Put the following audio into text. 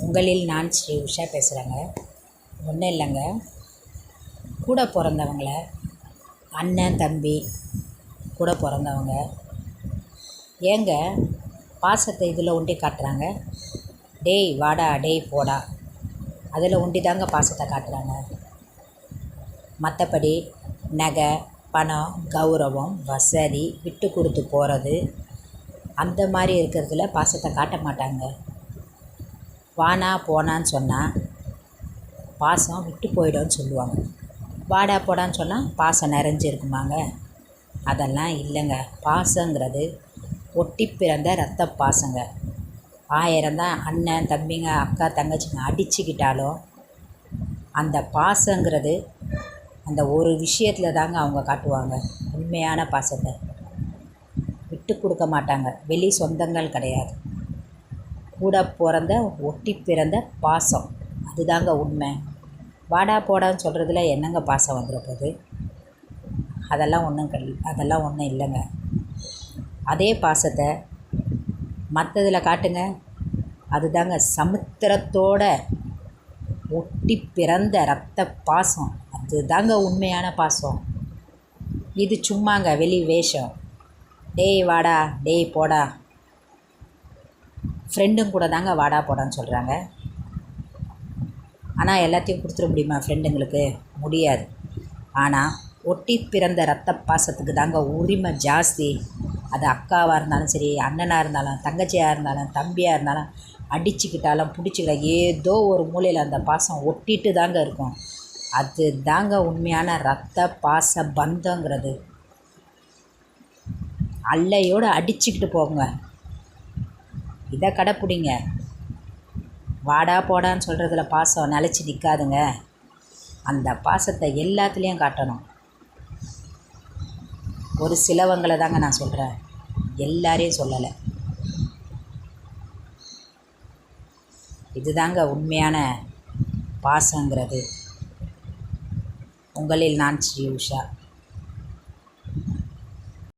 உங்களில் நான் ஸ்ரீ உஷா பேசுகிறேங்க. ஒன்றும் இல்லைங்க, கூட பிறந்தவங்கள அண்ணன் தம்பி கூட பிறந்தவங்க ஏங்க பாசத்தை இதில் ஒண்டி காட்டுறாங்க? டேய் வாடா, டேய் போடா, அதில் ஒண்டி தாங்க பாசத்தை காட்டுறாங்க. மற்றபடி நகை, பணம், கௌரவம், வசதி, விட்டு கொடுத்து போகிறது அந்த மாதிரி இருக்கிறதுல பாசத்தை காட்ட மாட்டாங்க. வானா போனான்னு சொன்னால் பாசம் விட்டு போயிடும்னு சொல்லுவாங்க. வாடா போடான்னு சொன்னால் பாசம் நிறைஞ்சிருக்குமாங்க? அதெல்லாம் இல்லைங்க. பாசங்கிறது ஒட்டி பிறந்த ரத்த பாசங்க. 1000 தான் அண்ணன் தம்பிங்க அக்கா தங்கச்சிங்க அடிச்சுக்கிட்டாலும் அந்த பாசங்கிறது அந்த ஒரு விஷயத்தில் தாங்க அவங்க காட்டுவாங்க உண்மையான பாசத்தை. விட்டு கொடுக்க மாட்டாங்க. வெளி சொந்தங்கள் கிடையாது, கூட பிறந்த ஒட்டி பிறந்த பாசம், அதுதாங்க உண்மை. வாடா போடான்னு சொல்கிறதுல என்னங்க பாசம் வந்துட போகுது? அதெல்லாம் ஒன்றும் இல்லைங்க. அதே பாசத்தை மற்றதில் காட்டுங்க, அதுதாங்க சமுத்திரத்தோட ஒட்டி பிறந்த ரத்த பாசம், அதுதாங்க உண்மையான பாசம். இது சும்மாங்க வெளி வேஷம். டேய் வாடா, டேய் போடா, ஃப்ரெண்டும் கூட தாங்க வாடா போடான்னு சொல்கிறாங்க. ஆனால் எல்லாத்தையும் கொடுத்துட முடியுமா ஃப்ரெண்டுங்களுக்கு? முடியாது. ஆனால் ஒட்டி பிறந்த ரத்த பாசத்துக்கு தாங்க உரிமை ஜாஸ்தி. அது அக்காவாக இருந்தாலும் சரி, அண்ணனாக இருந்தாலும், தங்கச்சியாக இருந்தாலும், தம்பியாக இருந்தாலும், அடிச்சுக்கிட்டாலும் பிடிச்சிக்கிட்ட ஏதோ ஒரு மூலையில் அந்த பாசம் ஒட்டிட்டு தாங்க இருக்கும். அது தாங்க உண்மையான ரத்த பாச பந்தங்கிறது. அல்லையோடு அடிச்சுக்கிட்டு போங்க, இதை கடைப்பிடிங்க. வாடா போடான்னு சொல்கிறதுல பாசம் நிலச்சி நிற்காதுங்க. அந்த பாசத்தை எல்லாத்துலேயும் காட்டணும். ஒரு சிலவங்களை தாங்க நான் சொல்கிறேன், எல்லாரையும் சொல்லலை. இதுதாங்க உண்மையான பாசங்கிறது. உங்களில் நான் ஸ்ரீ உஷா.